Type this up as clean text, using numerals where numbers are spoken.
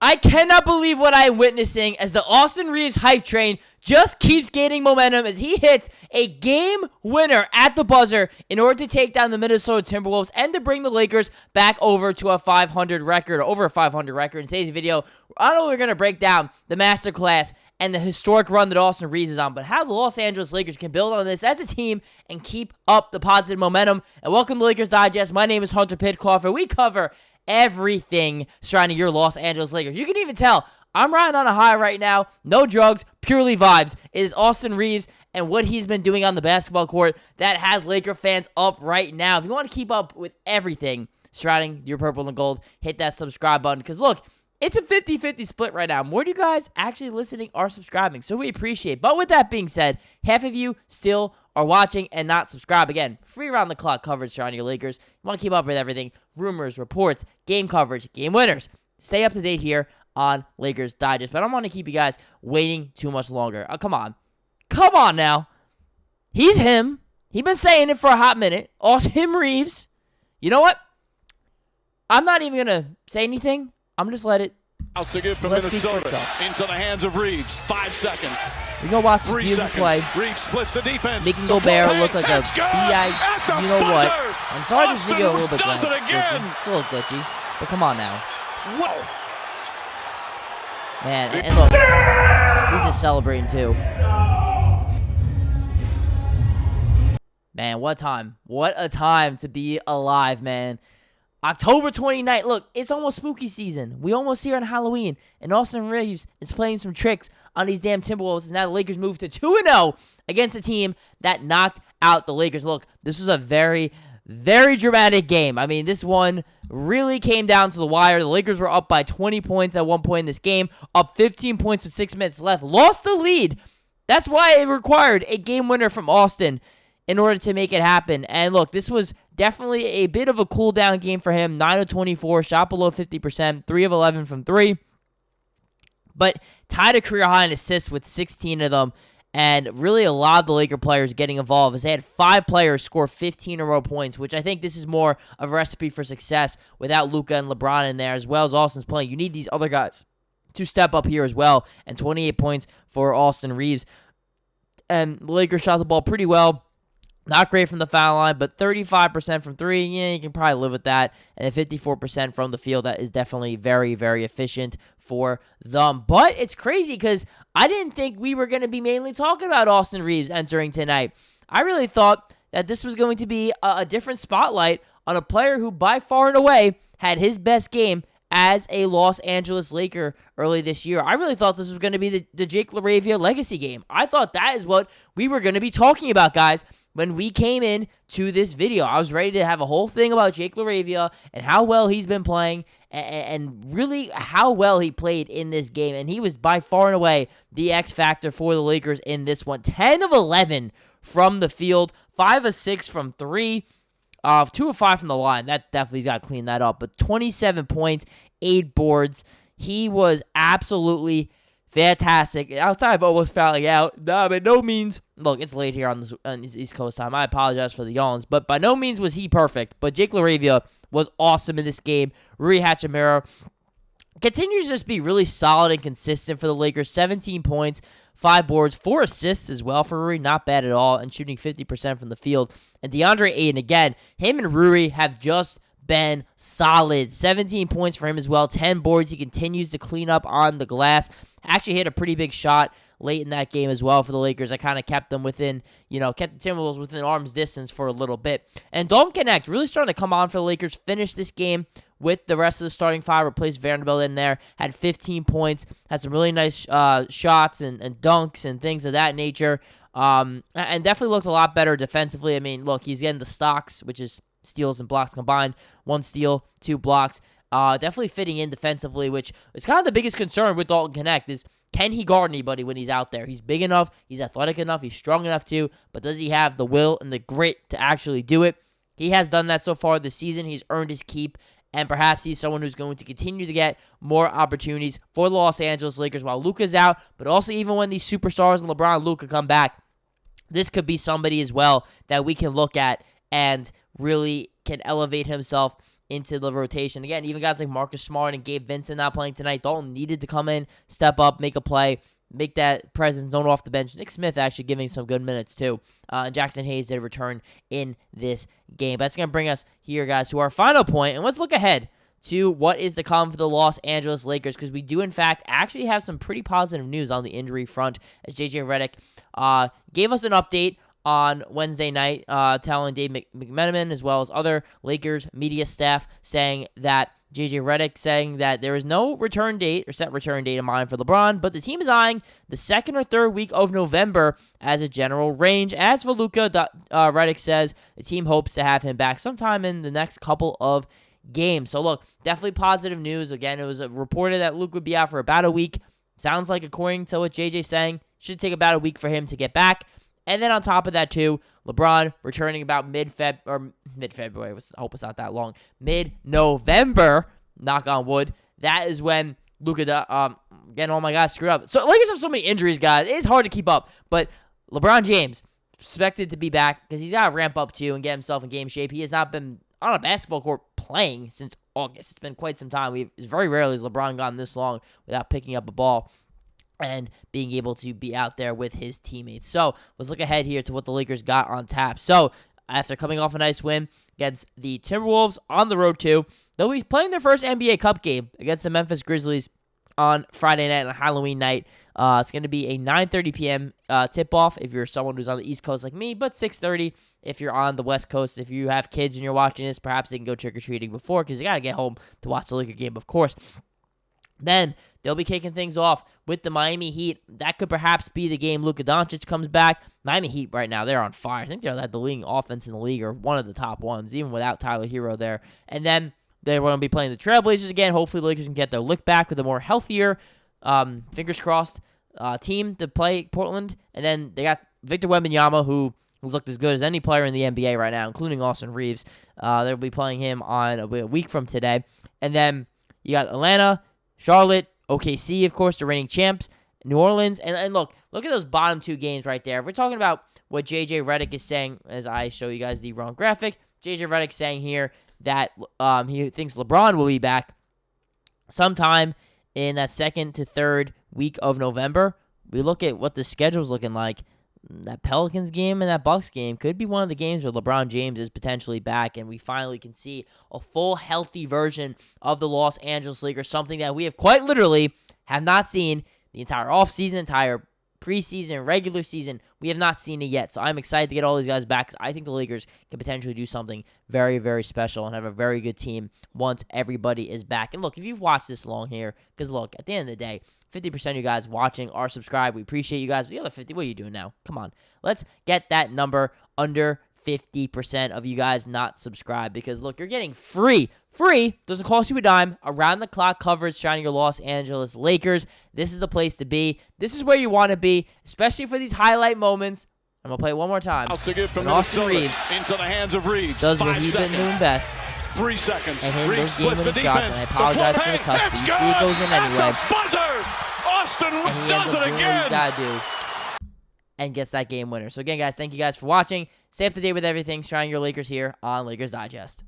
I cannot believe what I am witnessing as the Austin Reaves hype train just keeps gaining momentum as he hits a game winner at the buzzer in order to take down the Minnesota Timberwolves and to bring the Lakers back over to a 500 record, over a 500 record. In today's video, not only we're going to break down the masterclass and the historic run that Austin Reaves is on, but how the Los Angeles Lakers can build on this as a team and keep up the positive momentum. And welcome to Lakers Digest. My name is Hunter Pitcoff, and we cover everything surrounding your Los Angeles Lakers. You can even tell I'm riding on a high right now. No drugs, purely vibes. It is Austin Reaves and what he's been doing on the basketball court that has Laker fans up right now. If you want to keep up with everything surrounding your purple and gold, hit that subscribe button. Because look, it's a 50-50 split right now. More of you guys actually listening are subscribing, so we appreciate it. But with that being said, half of you still are watching and not subscribed. Again, free around-the-clock coverage surrounding your Lakers. You want to keep up with everything. Rumors, reports, game coverage, game winners. Stay up to date here on Lakers Digest. But I don't want to keep you guys waiting too much longer. Come on. Come on now. He's him. He's been saying it for a hot minute. Austhim Reaves. You know what? I'm not even going to say anything. I'm just let it. To give from Minnesota into the hands of Reaves. 5 seconds. We go watch this beautiful play. Reaves splits the defense. Making Gobert look like a B.I. You know what? I'm sorry this video a little bit glitchy. It's a little glitchy. But come on now. Whoa. Man, and look. He's just celebrating too. Man, what a time. What a time to be alive, man. October 29th. Look, it's almost spooky season. We almost here on Halloween. And Austin Reaves is playing some tricks on these damn Timberwolves. And now the Lakers move to 2-0 against a team that knocked out the Lakers. Look, this was a very, very dramatic game. I mean, this one really came down to the wire. The Lakers were up by 20 points at one point in this game. Up 15 points with 6 minutes left. Lost the lead. That's why it required a game winner from Austin in order to make it happen. And look, this was definitely a bit of a cool-down game for him. 9 of 24, shot below 50%, 3 of 11 from 3. But tied a career high in assists with 16 of them. And really a lot of the Laker players getting involved as they had 5 players score 15 in a row points, which I think this is more of a recipe for success without Luka and LeBron in there, as well as Austin's playing. You need these other guys to step up here as well. And 28 points for Austin Reaves. And the Lakers shot the ball pretty well. Not great from the foul line, but 35% from 3, yeah, you can probably live with that. And then 54% from the field, that is definitely very, very efficient for them. But it's crazy because I didn't think we were going to be mainly talking about Austin Reaves entering tonight. I really thought that this was going to be a different spotlight on a player who by far and away had his best game as a Los Angeles Laker early this year. I really thought this was going to be the Jake LaRavia legacy game. I thought that is what we were going to be talking about, guys. When we came in to this video, I was ready to have a whole thing about Jake LaRavia and how well he's been playing and really how well he played in this game. And he was by far and away the X factor for the Lakers in this one. 10 of 11 from the field, 5 of 6 from 3, 2 of 5 from the line. That definitely's got to clean that up. But 27 points, 8 boards. He was absolutely fantastic. Outside of almost fouling out, by no means. Look, it's late here on this East Coast time. I apologize for the yawns, but by no means was he perfect. But Jake LaRavia was awesome in this game. Hachimura continues to just be really solid and consistent for the Lakers. 17 points, 5 boards, 4 assists as well for Rui. Not bad at all, and shooting 50% from the field. And DeAndre Ayton, again, him and Rui have just been solid. 17 points for him as well. 10 boards. He continues to clean up on the glass. Actually hit a pretty big shot late in that game as well for the Lakers. I kind of kept them within, kept the Timberwolves within arm's distance for a little bit. And Dalton Knecht really starting to come on for the Lakers. Finished this game with the rest of the starting 5. Replaced Vanderbilt in there. Had 15 points. Had some really nice shots and dunks and things of that nature. And definitely looked a lot better defensively. I mean, look, he's getting the stocks, which is steals and blocks combined. 1 steal, 2 blocks. Definitely fitting in defensively, which is kind of the biggest concern with Dalton Knecht is, can he guard anybody when he's out there? He's big enough, he's athletic enough, he's strong enough to, but does he have the will and the grit to actually do it? He has done that so far this season. He's earned his keep, and perhaps he's someone who's going to continue to get more opportunities for the Los Angeles Lakers while Luka's out, but also even when these superstars and LeBron and Luka come back, this could be somebody as well that we can look at and really can elevate himself into the rotation. Again, even guys like Marcus Smart and Gabe Vincent not playing tonight. Dalton needed to come in, step up, make a play, make that presence known off the bench. Nick Smith actually giving some good minutes too. And Jackson Hayes did return in this game. That's going to bring us here, guys, to our final point. And let's look ahead to what is to come for the Los Angeles Lakers, because we do, in fact, actually have some pretty positive news on the injury front, as J.J. Redick gave us an update on Wednesday night, telling Dave McMenamin as well as other Lakers media staff saying that J.J. Redick saying that there is no return date or set return date in mind for LeBron, but the team is eyeing the second or third week of November as a general range. As for Luka, Redick says the team hopes to have him back sometime in the next couple of games. So look, definitely positive news. Again, it was reported that Luke would be out for about a week. Sounds like, according to what JJ's saying, should take about a week for him to get back. And then on top of that too, LeBron returning about mid-February. I hope it's not that long. Mid-November, knock on wood. That is when Luka, again, oh my God, screwed up. So Lakers have so many injuries, guys. It's hard to keep up. But LeBron James expected to be back because he's got to ramp up too and get himself in game shape. He has not been on a basketball court playing since August. It's been quite some time. It's very rarely has LeBron gone this long without picking up a ball and being able to be out there with his teammates. So let's look ahead here to what the Lakers got on tap. So after coming off a nice win against the Timberwolves on the road too, they'll be playing their first NBA Cup game against the Memphis Grizzlies on Friday night and Halloween night. It's going to be a 9:30 p.m. tip-off if you're someone who's on the East Coast like me, but 6:30 if you're on the West Coast. If you have kids and you're watching this, perhaps they can go trick-or-treating before, because you got to get home to watch the Laker game, of course. Then they'll be kicking things off with the Miami Heat. That could perhaps be the game Luka Doncic comes back. Miami Heat right now, they're on fire. I think they're the leading offense in the league, or one of the top ones, even without Tyler Hero there. And then they're going to be playing the Trailblazers again. Hopefully the Lakers can get their lick back with a more healthier, fingers crossed, team to play Portland. And then they got Victor Wembanyama, who has looked as good as any player in the NBA right now, including Austin Reaves. They'll be playing him on a week from today. And then you got Atlanta, Charlotte, OKC, of course, the reigning champs, New Orleans. And look at those bottom two games right there. If we're talking about what J.J. Redick is saying, as I show you guys the wrong graphic, J.J. Redick saying here that he thinks LeBron will be back sometime in that second to third week of November. We look at what the schedule's looking like. That Pelicans game and that Bucks game could be one of the games where LeBron James is potentially back, and we finally can see a full, healthy version of the Los Angeles Lakers, something that we have quite literally have not seen the entire offseason, entire preseason, regular season. We have not seen it yet, so I'm excited to get all these guys back, because I think the Lakers can potentially do something very, very special and have a very good team once everybody is back. And look, if you've watched this long here, because look, at the end of the day, 50% of you guys watching are subscribed. We appreciate you guys. But the other 50, what are you doing now? Come on. Let's get that number under 50% of you guys not subscribed, because look, you're getting free, doesn't cost you a dime, around-the-clock coverage surrounding your Los Angeles Lakers. This is the place to be. This is where you want to be, especially for these highlight moments. I'm going to play it one more time. Austin Reaves into the hands of Reaves. Does what he's been doing best. 3 seconds. And hit those game-winning shots, and I apologize for the cuts, but you see it goes in anyway. Buzzer! Austin does it again! What got to do and gets that game winner. So again, guys, thank you guys for watching. Stay up to date with everything surrounding your Lakers here on Lakers Digest.